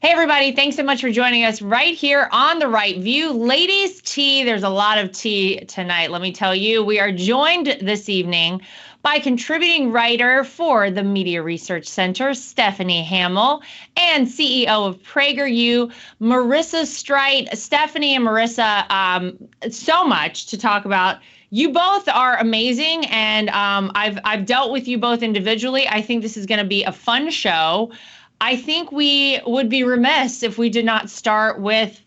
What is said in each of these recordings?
Hey, everybody. Thanks so much for joining us right here on The Right View. Ladies' tea. There's a lot of tea tonight. Let me tell you, we are joined this evening by contributing writer for the Media Research Center, Stephanie Hamill, and CEO of PragerU, Marissa Streit. Stephanie and Marissa, so much to talk about. You both are amazing, and I've dealt with you both individually. I think this is going to be a fun show. I think we would be remiss if we did not start with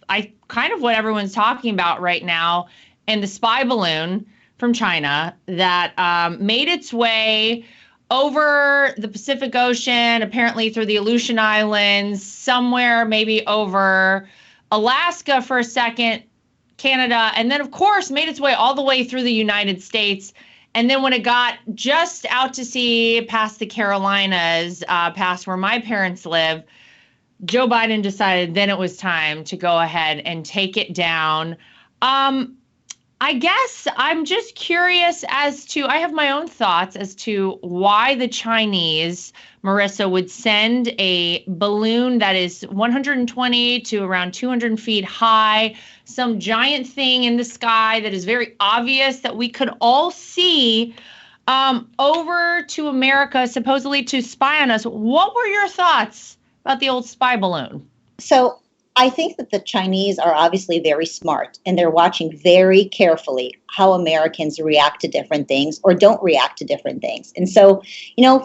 kind of what everyone's talking about right now, and the spy balloon from China that made its way over the Pacific Ocean, apparently through the Aleutian Islands, somewhere maybe over Alaska for a second, Canada, and then of course made its way all the way through the United States. And then when it got just out to sea past the Carolinas, past where my parents live, Joe Biden decided then it was time to go ahead and take it down. I guess I'm just curious as to, I have my own thoughts as to why the Chinese, Marissa, would send a balloon that is 120 to around 200 feet high, some giant thing in the sky that is very obvious that we could all see, over to America, supposedly to spy on us. What were your thoughts about the old spy balloon? So I think that the Chinese are obviously very smart, and they're watching very carefully how Americans react to different things or don't react to different things. And so,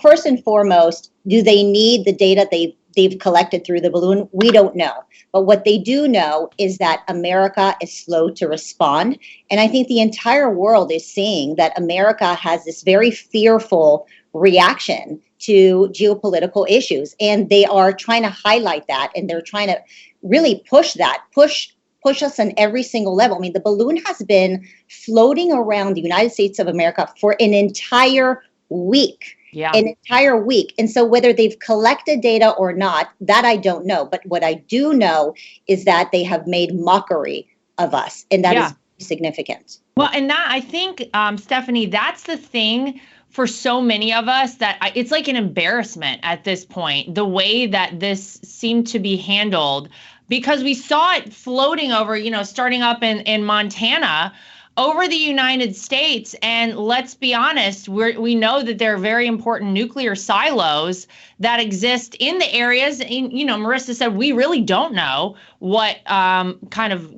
first and foremost, do they need the data they've collected through the balloon? We don't know. But what they do know is that America is slow to respond. And I think the entire world is seeing that America has this very fearful reaction to geopolitical issues. And they are trying to highlight that, and they're trying to really push us on every single level. I mean, the balloon has been floating around the United States of America for an entire week. Yeah. An entire week. And so whether they've collected data or not, that I don't know. But what I do know is that they have made mockery of us. And that is significant. Well, and that, I think, Stephanie, that's the thing for so many of us, that it's like an embarrassment at this point, the way that this seemed to be handled, because we saw it floating over, starting up in Montana over the United States. And let's be honest, we know that there are very important nuclear silos that exist in the areas. And, Marissa said, we really don't know what kind of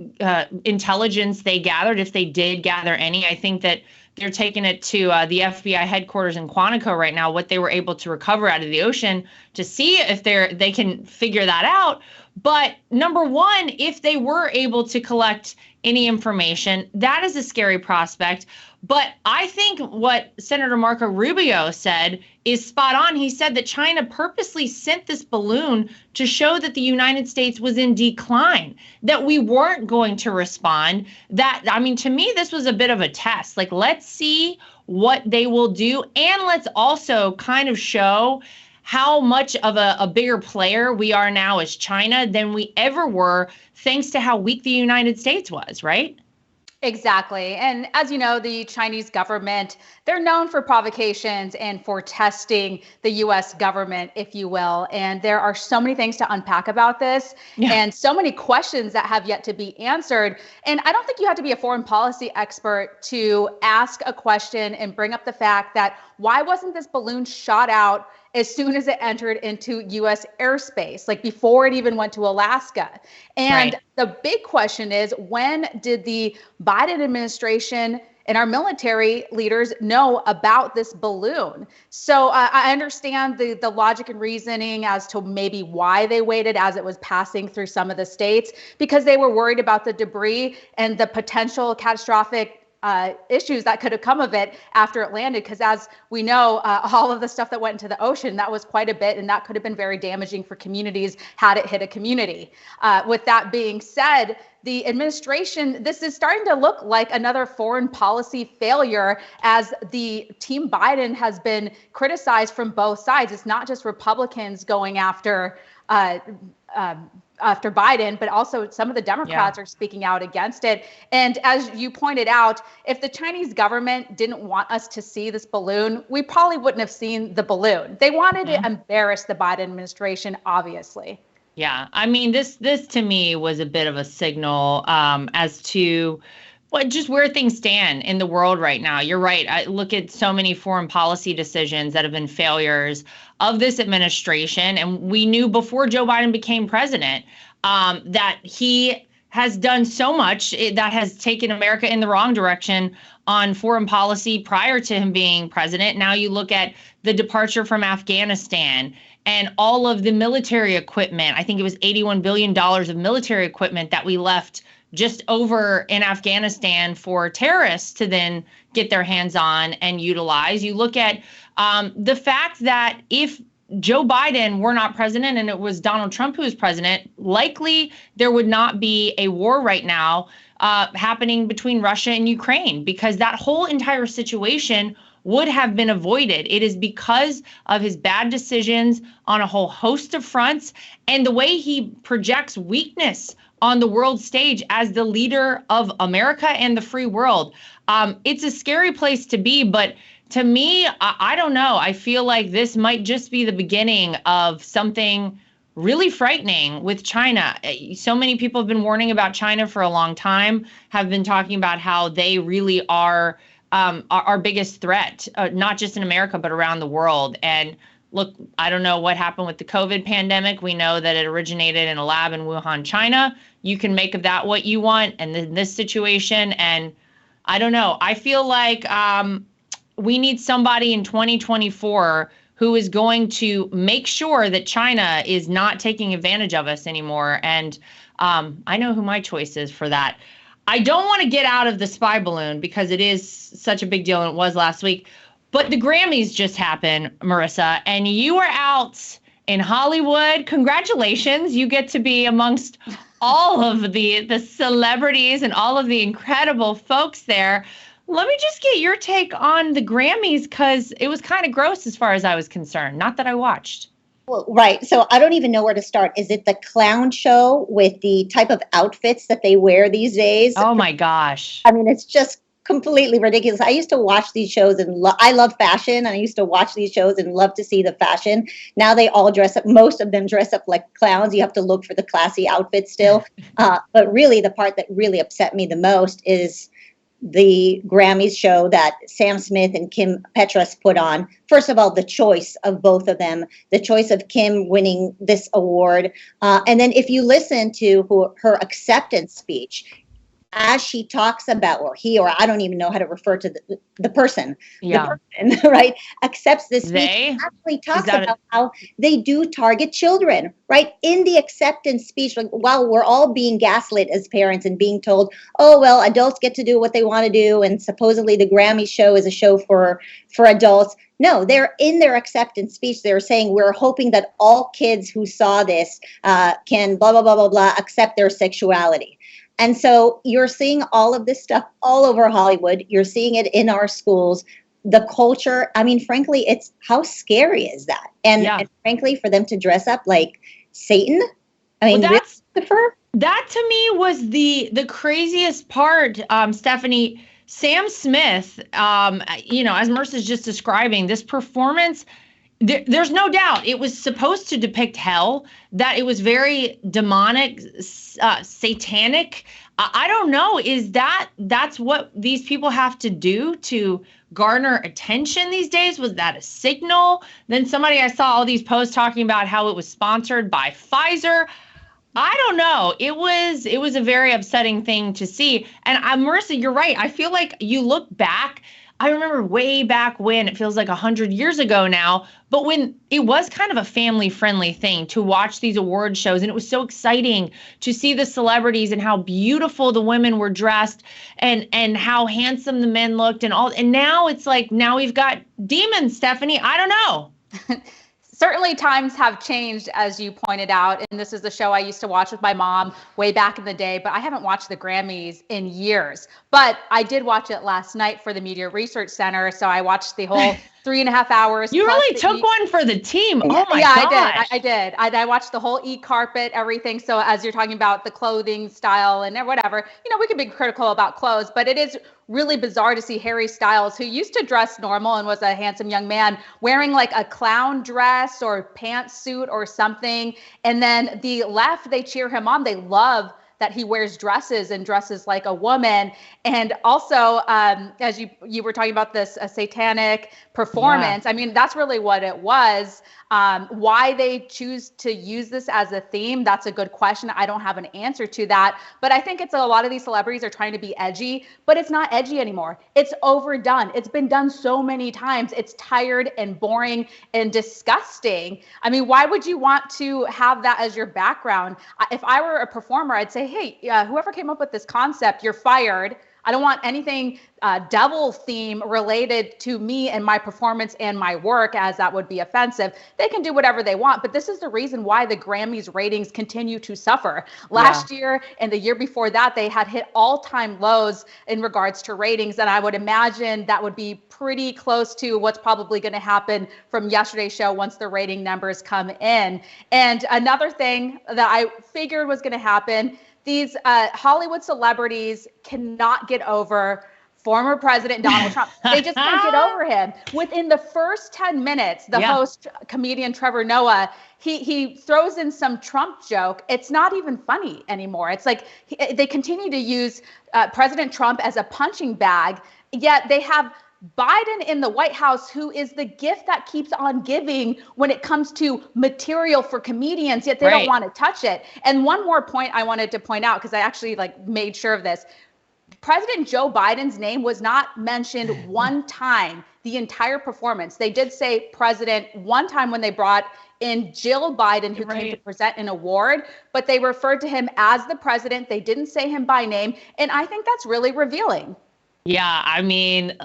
intelligence they gathered, if they did gather any. I think that they're taking it to the FBI headquarters in Quantico right now, what they were able to recover out of the ocean, to see if they can figure that out. But number one, if they were able to collect any information, that is a scary prospect. But I think what Senator Marco Rubio said is spot on. He said that China purposely sent this balloon to show that the United States was in decline, that we weren't going to respond. To me, this was a bit of a test. Like, let's see what they will do. And let's also kind of show how much of a bigger player we are now as China than we ever were, thanks to how weak the United States was, right? Exactly. And as you know, the Chinese government, they're known for provocations and for testing the U.S. government, if you will. And there are so many things to unpack about this, and so many questions that have yet to be answered. And I don't think you have to be a foreign policy expert to ask a question and bring up the fact that why wasn't this balloon shot out as soon as it entered into U.S. airspace, like before it even went to Alaska? And the big question is, when did the Biden administration and our military leaders know about this balloon? So I understand the logic and reasoning as to maybe why they waited as it was passing through some of the states, because they were worried about the debris and the potential catastrophic issues that could have come of it after it landed. Because as we know, all of the stuff that went into the ocean, that was quite a bit, and that could have been very damaging for communities had it hit a community. With that being said, the administration, this is starting to look like another foreign policy failure, as the team Biden has been criticized from both sides. It's not just Republicans going after Biden, but also some of the Democrats are speaking out against it. And as you pointed out, if the Chinese government didn't want us to see this balloon, we probably wouldn't have seen the balloon. They wanted to embarrass the Biden administration, obviously. Yeah, I mean, this to me was a bit of a signal as to what just where things stand in the world right now. You're right. I look at so many foreign policy decisions that have been failures of this administration, and we knew before Joe Biden became president that he has done so much that has taken America in the wrong direction on foreign policy prior to him being president. Now you look at the departure from Afghanistan and all of the military equipment. I think it was $81 billion of military equipment that we left just over in Afghanistan for terrorists to then get their hands on and utilize. You look at the fact that if Joe Biden were not president and it was Donald Trump who was president, likely there would not be a war right now happening between Russia and Ukraine, because that whole entire situation would have been avoided. It is because of his bad decisions on a whole host of fronts and the way he projects weakness on the world stage as the leader of America and the free world. It's a scary place to be, but to me, I don't know. I feel like this might just be the beginning of something really frightening with China. So many people have been warning about China for a long time, have been talking about how they really are our biggest threat, not just in America, but around the world. And look, I don't know what happened with the COVID pandemic. We know that it originated in a lab in Wuhan, China. You can make of that what you want. And in this situation, and I don't know, I feel like we need somebody in 2024 who is going to make sure that China is not taking advantage of us anymore. And I know who my choice is for that. I don't want to get out of the spy balloon because it is such a big deal, and it was last week. But the Grammys just happened, Marissa, and you are out in Hollywood. Congratulations. You get to be amongst all of the celebrities and all of the incredible folks there. Let me just get your take on the Grammys, because it was kind of gross as far as I was concerned. Not that I watched. Well, right. So I don't even know where to start. Is it the clown show with the type of outfits that they wear these days? Oh, my gosh. I mean, it's just completely ridiculous. I used to watch these shows and I love fashion. And I used to watch these shows and love to see the fashion. Now they all dress up. Most of them dress up like clowns. You have to look for the classy outfits still. But really, the part that really upset me the most is the Grammys show that Sam Smith and Kim Petras put on. First of all, the choice of both of them, the choice of Kim winning this award. And then if you listen to her acceptance speech, as she talks about, or he, or I don't even know how to refer to the person, yeah, the person, right, accepts this speech, they actually talks about how they do target children, right? In the acceptance speech, like, while we're all being gaslit as parents and being told, oh, well, adults get to do what they want to do, and supposedly the Grammy show is a show for adults. No, they're in their acceptance speech. They're saying we're hoping that all kids who saw this can blah, blah, blah, blah, blah, accept their sexuality. And so you're seeing all of this stuff all over Hollywood. You're seeing it in our schools. The culture, I mean, frankly, it's how scary is that? And frankly, for them to dress up like Satan, I mean, that to me was the craziest part, Stephanie. Sam Smith, as Marissa's just describing, this performance, there's no doubt it was supposed to depict hell, that it was very demonic, satanic. I don't know. That's what these people have to do to garner attention these days? Was that a signal? Then I saw all these posts talking about how it was sponsored by Pfizer. I don't know. It was a very upsetting thing to see. And Marissa, you're right. I feel like you look back, I remember way back when, it feels like 100 years ago now, but when it was kind of a family-friendly thing to watch these award shows, and it was so exciting to see the celebrities and how beautiful the women were dressed and how handsome the men looked and all. And now it's like, now we've got demons, Stephanie. I don't know. Certainly times have changed, as you pointed out, and this is the show I used to watch with my mom way back in the day, but I haven't watched the Grammys in years. But I did watch it last night for the Media Research Center, so I watched the whole 3.5 hours. You really took one for the team. Oh my gosh. I did. I watched the whole carpet, everything. So as you're talking about the clothing style and whatever, we can be critical about clothes, but it is really bizarre to see Harry Styles, who used to dress normal and was a handsome young man, wearing like a clown dress or pantsuit or something. And then the left, they cheer him on. They love that he wears dresses and dresses like a woman. And also, as you were talking about this satanic performance, I mean, that's really what it was. Why they choose to use this as a theme, that's a good question. I don't have an answer to that. But I think it's a lot of these celebrities are trying to be edgy, but it's not edgy anymore. It's overdone. It's been done so many times. It's tired and boring and disgusting. I mean, why would you want to have that as your background? If I were a performer, I'd say, hey, whoever came up with this concept, you're fired. I don't want anything devil theme related to me and my performance and my work, as that would be offensive. They can do whatever they want, but this is the reason why the Grammys ratings continue to suffer. Last year and the year before that, they had hit all-time lows in regards to ratings, and I would imagine that would be pretty close to what's probably going to happen from yesterday's show once the rating numbers come in. And another thing that I figured was going to happen, these Hollywood celebrities cannot get over former President Donald Trump. They just can't get over him. Within the first 10 minutes, the host, comedian Trevor Noah, he throws in some Trump joke. It's not even funny anymore. It's like they continue to use President Trump as a punching bag, yet they have Biden in the White House, who is the gift that keeps on giving when it comes to material for comedians, yet they don't want to touch it. And one more point I wanted to point out, because I actually made sure of this. President Joe Biden's name was not mentioned one time the entire performance. They did say president one time when they brought in Jill Biden, who came to present an award, but they referred to him as the president. They didn't say him by name. And I think that's really revealing. Yeah, I mean,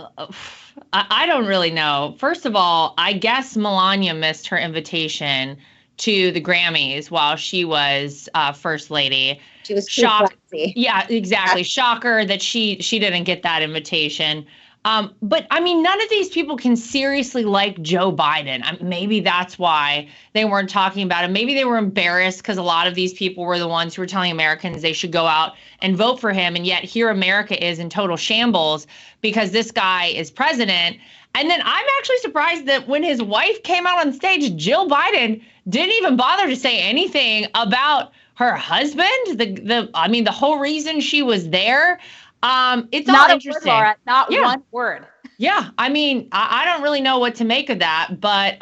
I don't really know. First of all, I guess Melania missed her invitation to the Grammys while she was first lady. She was shocked. Yeah, exactly. Shocker that she didn't get that invitation. But I mean, none of these people can seriously like Joe Biden. Maybe that's why they weren't talking about him. Maybe they were embarrassed because a lot of these people were the ones who were telling Americans they should go out and vote for him. And yet here America is in total shambles because this guy is president. And then I'm actually surprised that when his wife came out on stage, Jill Biden didn't even bother to say anything about her husband. The whole reason she was there. It's not all interesting. Word, Laura, not one word. Yeah, I mean, I don't really know what to make of that, but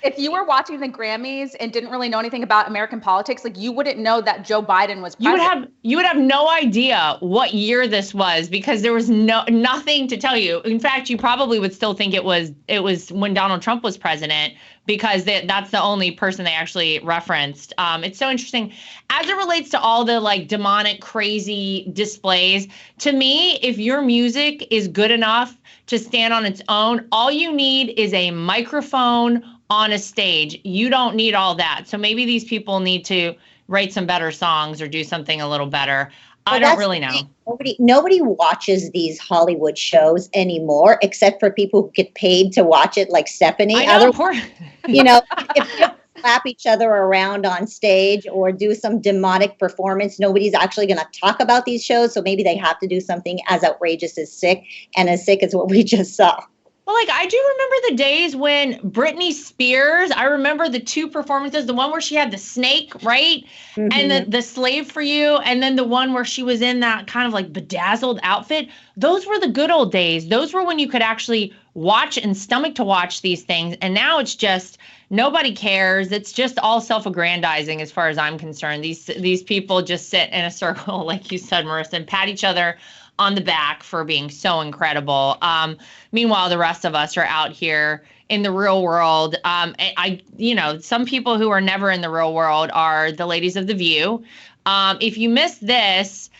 if you were watching the Grammys and didn't really know anything about American politics, you wouldn't know that Joe Biden was president. You would have no idea what year this was because there was nothing to tell you. In fact, you probably would still think it was when Donald Trump was president because that's the only person they actually referenced. It's so interesting as it relates to all the demonic, crazy displays. To me, if your music is good enough to stand on its own, all you need is a microphone on a stage. You don't need all that. So maybe these people need to write some better songs or do something a little better. I don't really know. Nobody watches these Hollywood shows anymore, except for people who get paid to watch it, like Stephanie. I know, if you slap each other around on stage or do some demonic performance, nobody's actually going to talk about these shows. So maybe they have to do something as outrageous as sick as what we just saw. Well, I do remember the days when Britney Spears, I remember the two performances, the one where she had the snake, right? Mm-hmm. And the Slave for You, and then the one where she was in that kind of bedazzled outfit. Those were the good old days. Those were when you could actually watch and stomach to watch these things. And now it's just nobody cares. It's just all self-aggrandizing as far as I'm concerned. These people just sit in a circle, like you said, Marissa, and pat each other on the back for being so incredible. Meanwhile, the rest of us are out here in the real world. Some people who are never in the real world are the ladies of The View. If you missed this,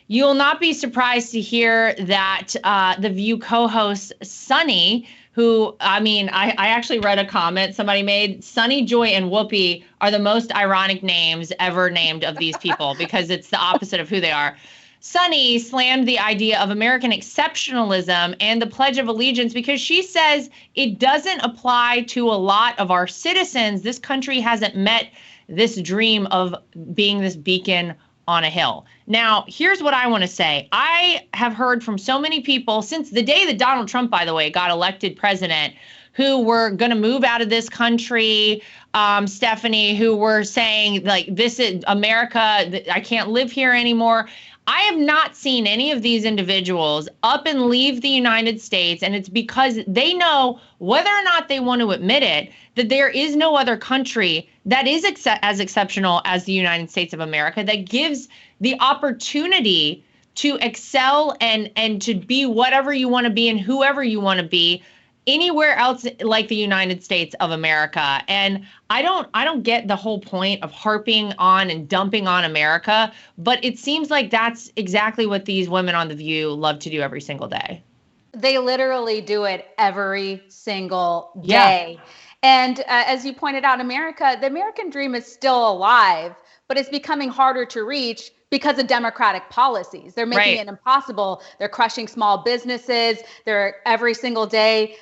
you'll not be surprised to hear that The View co-host Sunny, who, I actually read a comment somebody made, Sunny, Joy, and Whoopi are the most ironic names ever named of these people because it's the opposite of who they are. Sunny slammed the idea of American exceptionalism and the Pledge of Allegiance because she says it doesn't apply to a lot of our citizens. This country hasn't met this dream of being this beacon on a hill. Now, here's what I want to say. I have heard from so many people since the day that Donald Trump, by the way, got elected president, who were going to move out of this country, Stephanie, who were saying, like, this is America, I can't live here anymore. I have not seen any of these individuals up and leave the United States, and it's because they know, whether or not they want to admit it, that there is no other country that is as exceptional as the United States of America, that gives the opportunity to excel and to be whatever you want to be and whoever you want to be anywhere else like the United States of America. And I don't get the whole point of harping on and dumping on America, but it seems like that's exactly what these women on The View love to do every single day. They literally do it every single day. Yeah. And as you pointed out, the American dream is still alive, but it's becoming harder to reach because of democratic policies. They're making it impossible. They're crushing small businesses. They're every single day,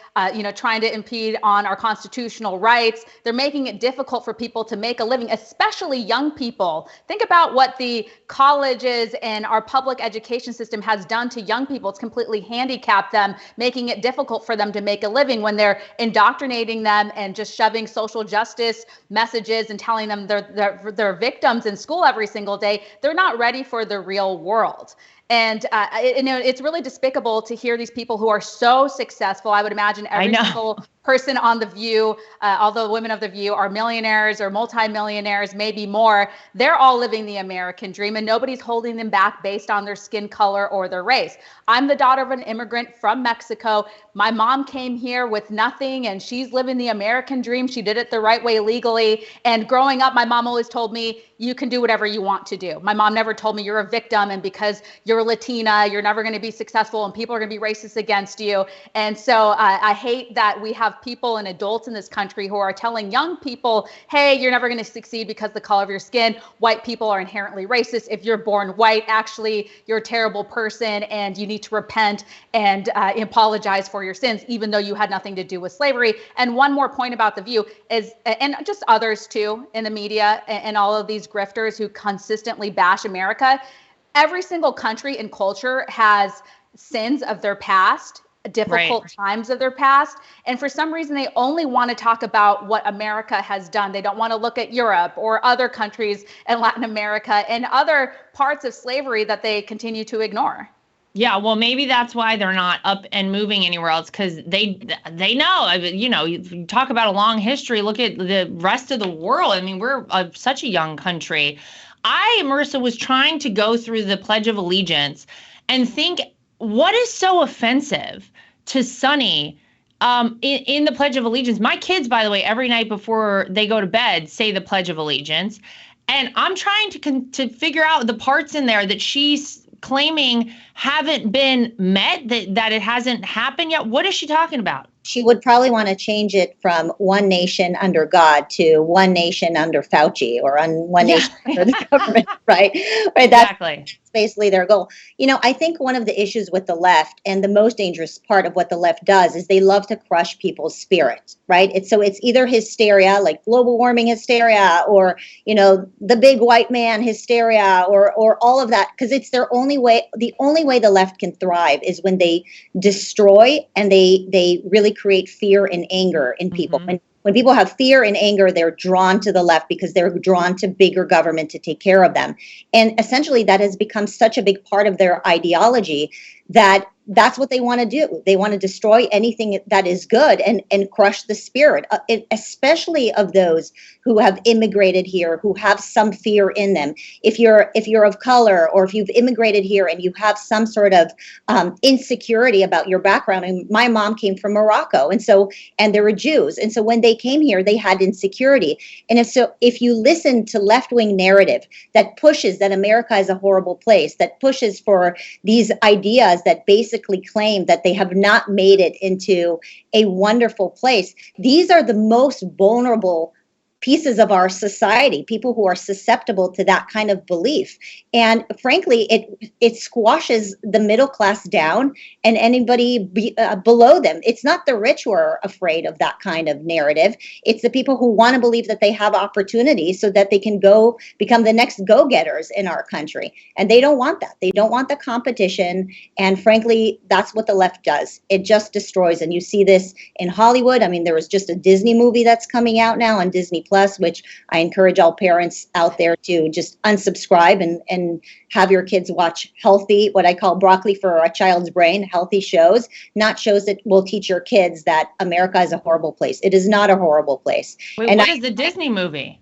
trying to impede on our constitutional rights. They're making it difficult for people to make a living, especially young people. Think about what the colleges and our public education system has done to young people. It's completely handicapped them, making it difficult for them to make a living when they're indoctrinating them and just shoving social justice messages and telling them they're victims in school every single day. They're not ready for the real world. And it's really despicable to hear these people who are so successful. I would imagine every single person on The View, although women of The View are millionaires or multimillionaires, maybe more, they're all living the American dream and nobody's holding them back based on their skin color or their race. I'm the daughter of an immigrant from Mexico. My mom came here with nothing and she's living the American dream. She did it the right way legally. And growing up, my mom always told me, you can do whatever you want to do. My mom never told me you're a victim and because you're Latina, you're never going to be successful and people are going to be racist against you. And so I hate that we have people and adults in this country who are telling young people, hey, you're never going to succeed because of the color of your skin. White people are inherently racist. If you're born white, actually, you're a terrible person and you need to repent and apologize for your sins, even though you had nothing to do with slavery. And one more point about The View is, and just others too in the media and all of these grifters who consistently bash America, every single country and culture has sins of their past, difficult times of their past. And for some reason, they only want to talk about what America has done. They don't want to look at Europe or other countries in Latin America and other parts of slavery that they continue to ignore. Yeah, well, maybe that's why they're not up and moving anywhere else, because they know, you talk about a long history, look at the rest of the world. I mean, we're such a young country. Marissa, was trying to go through the Pledge of Allegiance and think, what is so offensive to Sunny in the Pledge of Allegiance? My kids, by the way, every night before they go to bed, say the Pledge of Allegiance. And I'm trying to figure out the parts in there that she's claiming haven't been met, that it hasn't happened yet. What is she talking about? She would probably want to change it from one nation under God to one nation under Fauci or one nation under the government, right? Exactly. That's basically their goal. I think one of the issues with the left and the most dangerous part of what the left does is they love to crush people's spirit, right? It's either hysteria, like global warming hysteria, or, the big white man hysteria, or all of that, because it's their only way. The only way the left can thrive is when they destroy and they really create fear and anger in people. Mm-hmm. When people have fear and anger, they're drawn to the left because they're drawn to bigger government to take care of them. And essentially that has become such a big part of their ideology that that's what they want to do. They want to destroy anything that is good and crush the spirit, especially of those who have immigrated here, who have some fear in them. If you're of color, or if you've immigrated here and you have some sort of insecurity about your background. And my mom came from Morocco, and they were Jews. And so when they came here, they had insecurity. And if you listen to left-wing narrative that pushes that America is a horrible place, that pushes for these ideas that basically claim that they have not made it into a wonderful place, these are the most vulnerable pieces of our society, people who are susceptible to that kind of belief. And frankly, it squashes the middle class down and anybody below them. It's not the rich who are afraid of that kind of narrative. It's the people who want to believe that they have opportunities so that they can go become the next go-getters in our country. And they don't want that. They don't want the competition. And frankly, that's what the left does. It just destroys. And you see this in Hollywood. I mean, there was just a Disney movie that's coming out now on Disney Plus, which I encourage all parents out there to just unsubscribe and have your kids watch healthy, what I call broccoli for a child's brain, healthy shows, not shows that will teach your kids that America is a horrible place. It is not a horrible place. Wait, what is the Disney movie?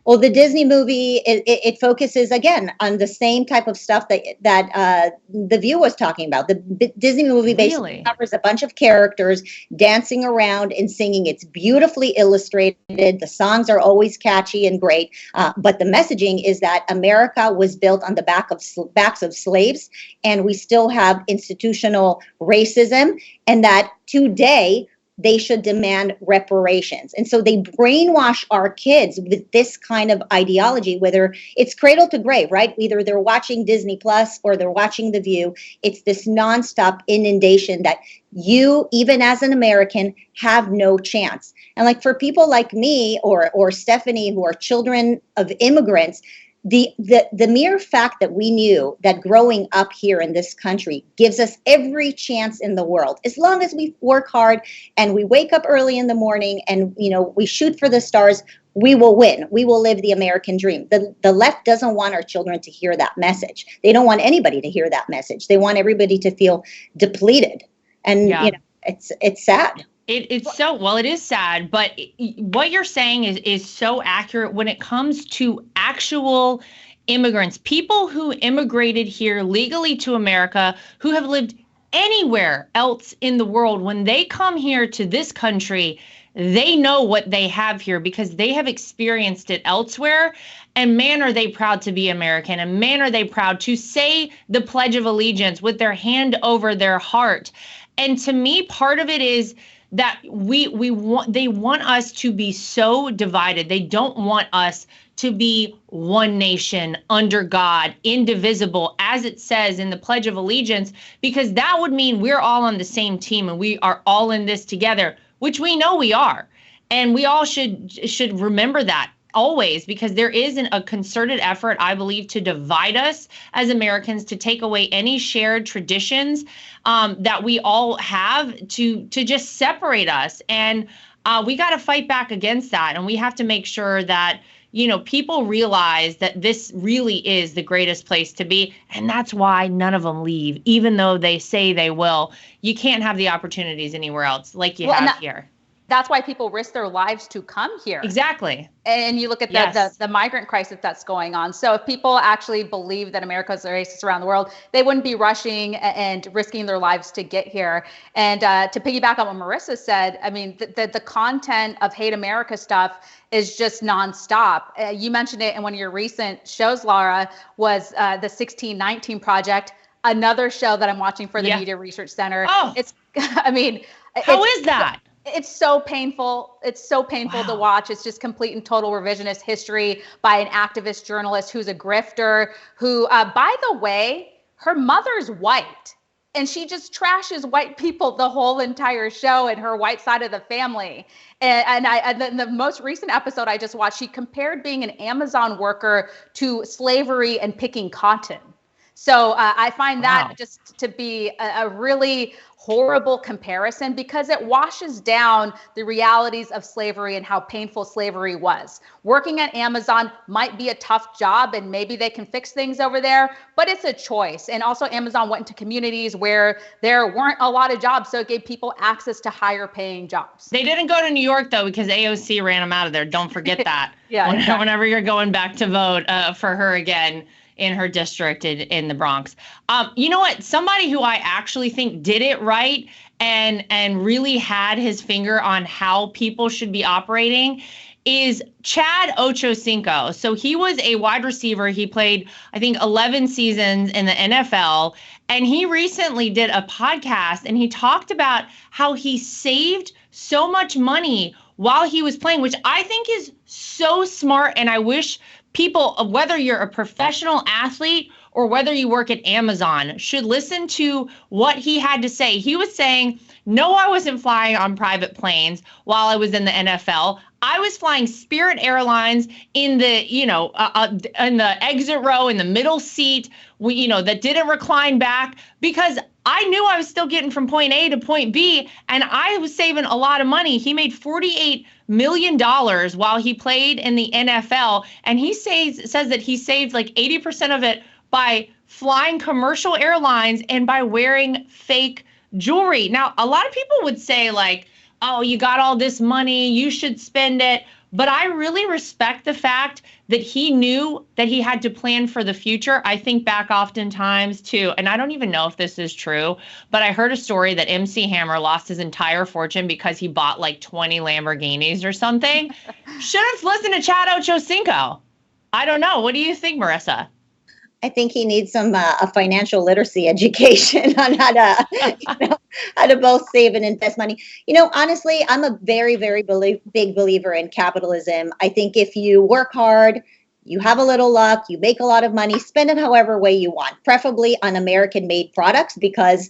Well, the Disney movie, it focuses, again, on the same type of stuff that The View was talking about. The Disney movie basically covers a bunch of characters dancing around and singing. It's beautifully illustrated. The songs are always catchy and great. But the messaging is that America was built on the backs of slaves, and we still have institutional racism, and that today they should demand reparations. And so they brainwash our kids with this kind of ideology, whether it's cradle to grave, right? Either they're watching Disney Plus or they're watching The View. It's this nonstop inundation that you, even as an American, have no chance. And like for people like me or Stephanie, who are children of immigrants, the mere fact that we knew that growing up here in this country gives us every chance in the world, as long as we work hard and we wake up early in the morning and, you know, we shoot for the stars, we will win. We will live the American dream. The left doesn't want our children to hear that message. They don't want anybody to hear that message. They want everybody to feel depleted. And, you know, it's sad. It's so, well, it is sad, but what you're saying is so accurate when it comes to actual immigrants, people who immigrated here legally to America, who have lived anywhere else in the world. When they come here to this country, they know what they have here because they have experienced it elsewhere. And man, are they proud to be American, and man, are they proud to say the Pledge of Allegiance with their hand over their heart. And to me, part of it is that they want us to be so divided. They don't want us to be one nation under God, indivisible, as it says in the Pledge of Allegiance, because that would mean we're all on the same team and we are all in this together, which we know we are. And we all should remember that always, because there is a concerted effort, I believe, to divide us as Americans, to take away any shared traditions that we all have, to just separate us. And we got to fight back against that. And we have to make sure that, you know, people realize that this really is the greatest place to be. And that's why none of them leave, even though they say they will. You can't have the opportunities anywhere else like you have here. That's why people risk their lives to come here. Exactly. And you look at the migrant crisis that's going on. So if people actually believe that America is racist around the world, they wouldn't be rushing and risking their lives to get here. And to piggyback on what Marissa said, I mean, the content of Hate America stuff is just nonstop. You mentioned it in one of your recent shows, Lara, was the 1619 Project, another show that I'm watching for the Media Research Center. Oh, how is that? It's so painful. It's so painful to watch. It's just complete and total revisionist history by an activist journalist who's a grifter, who, by the way, her mother's white. And she just trashes white people the whole entire show and her white side of the family. And the most recent episode I just watched, she compared being an Amazon worker to slavery and picking cotton. So I find that just to be a really horrible comparison, because it washes down the realities of slavery and how painful slavery was. Working at Amazon might be a tough job, and maybe they can fix things over there, but it's a choice. And also Amazon went into communities where there weren't a lot of jobs, so it gave people access to higher paying jobs. They didn't go to New York, though, because AOC ran them out of there. Don't forget that. Exactly. Whenever you're going back to vote for her again in her district in the Bronx. You know what? Somebody who I actually think did it right and really had his finger on how people should be operating is Chad Ochocinco. So he was a wide receiver. He played, I think, 11 seasons in the NFL. And he recently did a podcast and he talked about how he saved so much money while he was playing, which I think is so smart. And I wish people, whether you're a professional athlete or whether you work at Amazon, should listen to what he had to say. He was saying, no, I wasn't flying on private planes while I was in the NFL. I was flying Spirit Airlines in the, in the exit row, in the middle seat, that didn't recline back, because I knew I was still getting from point A to point B, and I was saving a lot of money. He made $48 million while he played in the NFL, and he says that he saved like 80% of it by flying commercial airlines and by wearing fake jewelry. Now, a lot of people would say like, oh, you got all this money, you should spend it. But I really respect the fact that he knew that he had to plan for the future. I think back oftentimes too, and I don't even know if this is true, but I heard a story that MC Hammer lost his entire fortune because he bought like 20 Lamborghinis or something. Should have listened to Chad Ochocinco. I don't know. What do you think, Marissa? I think he needs some a financial literacy education on how to both save and invest money. Honestly, I'm a very, very big believer in capitalism. I think if you work hard, you have a little luck, you make a lot of money, spend it however way you want, preferably on American-made products, because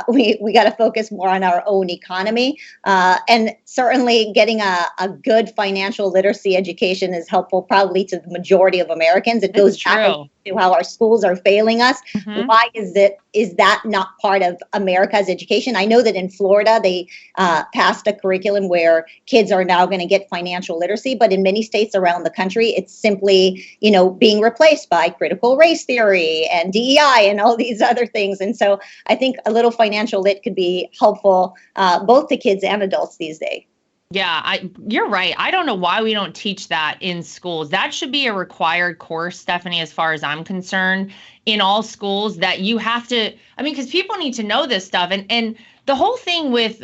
we got to focus more on our own economy. And certainly getting a good financial literacy education is helpful probably to the majority of Americans. It goes back to how our schools are failing us. Mm-hmm. Why is that not part of America's education? I know that in Florida, they passed a curriculum where kids are now going to get financial literacy, but in many states around the country, it's simply being replaced by critical race theory and DEI and all these other things. And so I think a little financial lit could be helpful both to kids and adults these days. Yeah, you're right. I don't know why we don't teach that in schools. That should be a required course, Stephanie, as far as I'm concerned, in all schools, that you have to, because people need to know this stuff. And the whole thing with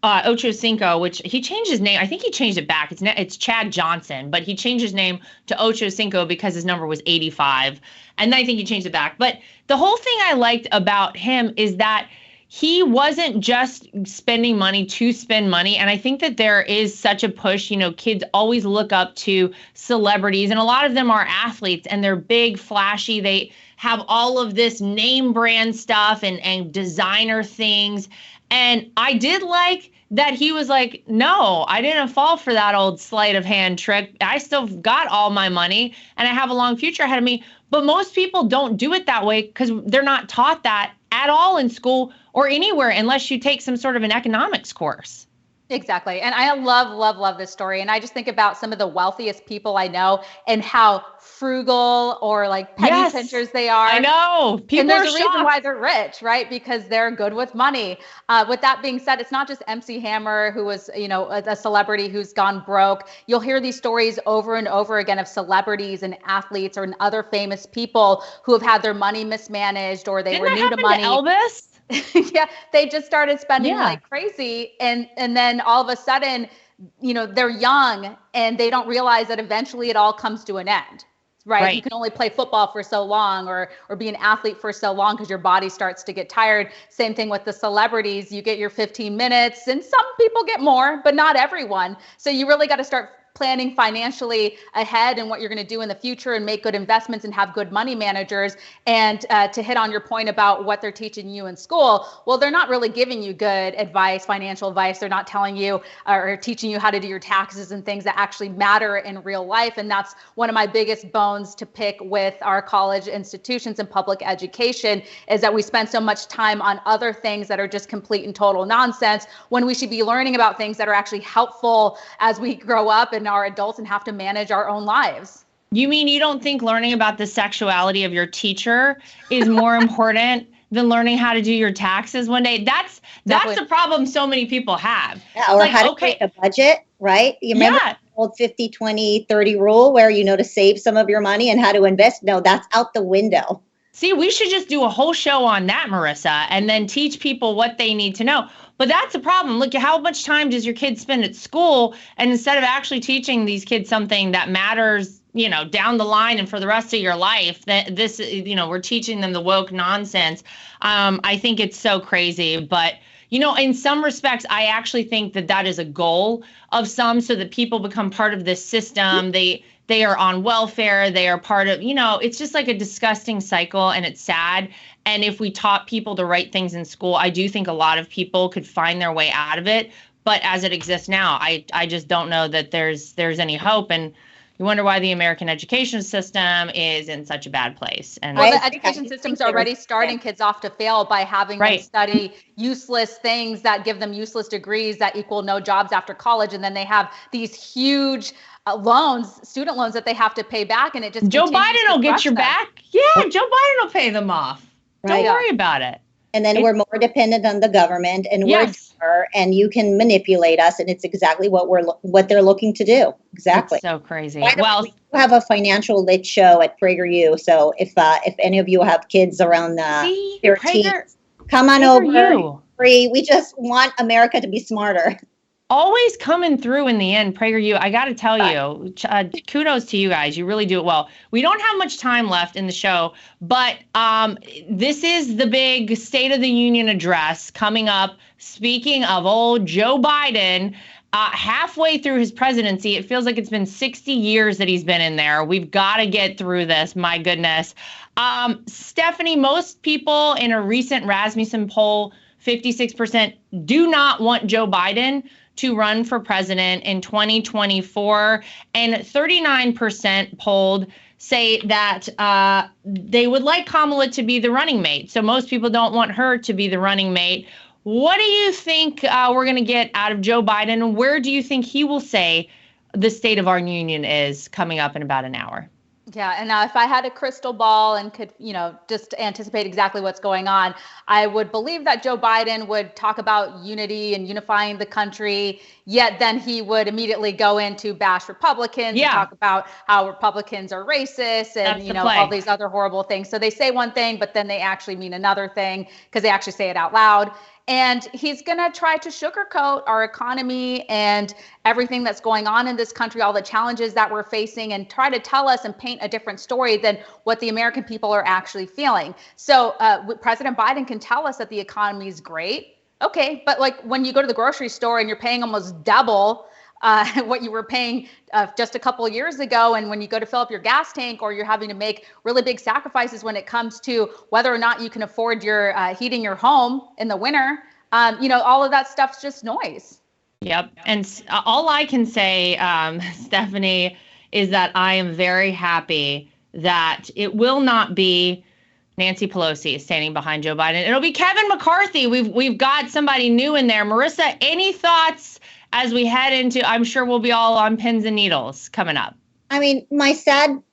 Ochocinco, which he changed his name. I think he changed it back. It's Chad Johnson, but he changed his name to Ochocinco because his number was 85. And then I think he changed it back. But the whole thing I liked about him is that he wasn't just spending money to spend money. And I think that there is such a push, kids always look up to celebrities, and a lot of them are athletes, and they're big, flashy. They have all of this name brand stuff and designer things. And I did like that he was like, no, I didn't fall for that old sleight of hand trick. I still got all my money and I have a long future ahead of me. But most people don't do it that way because they're not taught that at all in school or anywhere unless you take some sort of an economics course. Exactly. And I love this story. And I just think about some of the wealthiest people I know and how frugal or like penny pinchers they are. I know. People and there's a reason why they're rich, right? Because they're good with money. With that being said, it's not just MC Hammer who was, a celebrity who's gone broke. You'll hear these stories over and over again of celebrities and athletes or other famous people who have had their money mismanaged or they were new to money. To Elvis? Yeah, they just started spending like crazy. And then all of a sudden, they're young and they don't realize that eventually it all comes to an end. Right. You can only play football for so long or be an athlete for so long because your body starts to get tired. Same thing with the celebrities. You get your 15 minutes and some people get more, but not everyone. So you really got to start planning financially ahead and what you're going to do in the future and make good investments and have good money managers. And to hit on your point about what they're teaching you in school, well, they're not really giving you good advice, financial advice. They're not telling you or teaching you how to do your taxes and things that actually matter in real life. And that's one of my biggest bones to pick with our college institutions and public education is that we spend so much time on other things that are just complete and total nonsense when we should be learning about things that are actually helpful as we grow up and are adults and have to manage our own lives. You mean you don't think learning about the sexuality of your teacher is more important than learning how to do your taxes one day? That's the problem so many people have. Yeah, or how to make a budget, right? You remember the old 50, 20, 30 rule where to save some of your money and how to invest? No, that's out the window. See, we should just do a whole show on that, Marissa, and then teach people what they need to know. But that's a problem. Look, how much time does your kid spend at school? And instead of actually teaching these kids something that matters down the line and for the rest of your life, that this, we're teaching them the woke nonsense. I think it's so crazy. But, in some respects, I actually think that is a goal of some, so that people become part of this system. They are on welfare. They are part of, it's just like a disgusting cycle, and it's sad. And if we taught people the right things in school, I do think a lot of people could find their way out of it. But as it exists now, I just don't know that there's any hope. And you wonder why the American education system is in such a bad place. And the education system's already starting kids off to fail by having them study useless things that give them useless degrees that equal no jobs after college. And then they have these huge student loans that they have to pay back. And it just Joe Biden will get your back. Yeah, Joe Biden will pay them off. Don't worry about it. And then we're more dependent on the government, and we're dumber, and you can manipulate us, and it's exactly what they're looking to do. Exactly. That's so crazy. Well, we have a financial lit show at PragerU, so if any of you have kids around 13, come on over. Free. We just want America to be smarter. Always coming through in the end, PragerU. I got to tell you, kudos to you guys. You really do it well. We don't have much time left in the show, but this is the big State of the Union address coming up. Speaking of old Joe Biden, halfway through his presidency, it feels like it's been 60 years that he's been in there. We've got to get through this. My goodness. Stephanie, most people in a recent Rasmussen poll, 56% do not want Joe Biden to run for president in 2024, and 39% polled say that they would like Kamala to be the running mate. So most people don't want her to be the running mate. What do you think we're going to get out of Joe Biden, and where do you think he will say the state of our union is coming up in about an hour? Yeah, and if I had a crystal ball and could, just anticipate exactly what's going on, I would believe that Joe Biden would talk about unity and unifying the country, yet then he would immediately go into bash Republicans and talk about how Republicans are racist and, all these other horrible things. So they say one thing, but then they actually mean another thing because they actually say it out loud. And he's going to try to sugarcoat our economy and everything that's going on in this country, all the challenges that we're facing, and try to tell us and paint a different story than what the American people are actually feeling. So President Biden can tell us that the economy is great. Okay, but like when you go to the grocery store and you're paying almost double what you were paying just a couple of years ago, and when you go to fill up your gas tank, or you're having to make really big sacrifices when it comes to whether or not you can afford your heating your home in the winter, all of that stuff's just noise. Yep. And all I can say, Stephanie, is that I am very happy that it will not be Nancy Pelosi standing behind Joe Biden. It'll be Kevin McCarthy. We've got somebody new in there. Marissa, any thoughts as we head into, I'm sure we'll be all on pins and needles coming up? I mean, my sad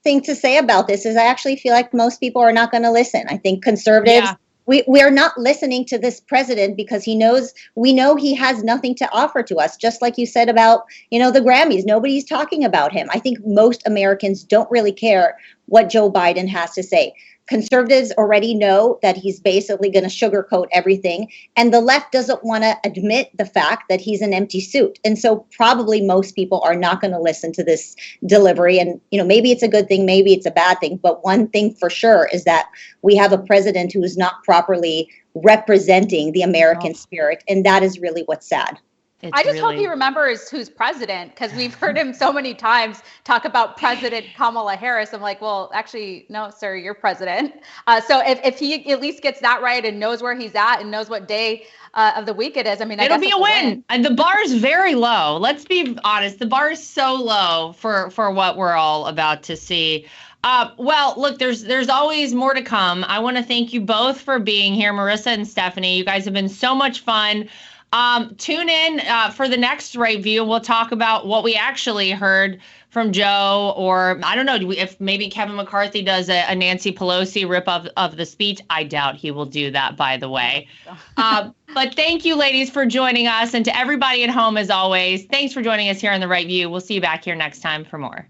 thing to say about this is I actually feel like most people are not going to listen. I think conservatives, we are not listening to this president because we know he has nothing to offer to us. Just like you said about, the Grammys, nobody's talking about him. I think most Americans don't really care what Joe Biden has to say. Conservatives already know that he's basically going to sugarcoat everything. And the left doesn't want to admit the fact that he's an empty suit. And so probably most people are not going to listen to this delivery. And, maybe it's a good thing, maybe it's a bad thing. But one thing for sure is that we have a president who is not properly representing the American spirit. And that is really what's sad. I just hope he remembers who's president, because we've heard him so many times talk about President Kamala Harris. I'm like, well, actually, no, sir, you're president. So if he at least gets that right and knows where he's at and knows what day of the week it is, it'll be a win. And the bar is very low. Let's be honest. The bar is so low for what we're all about to see. Well, look, there's always more to come. I want to thank you both for being here, Marissa and Stephanie. You guys have been so much fun. Tune in for the next Right View. We'll talk about what we actually heard from Joe, or I don't know if maybe Kevin McCarthy does a Nancy Pelosi rip of the speech. I doubt he will do that, by the way. But thank you, ladies, for joining us. And to everybody at home, as always, thanks for joining us here on the Right View. We'll see you back here next time for more.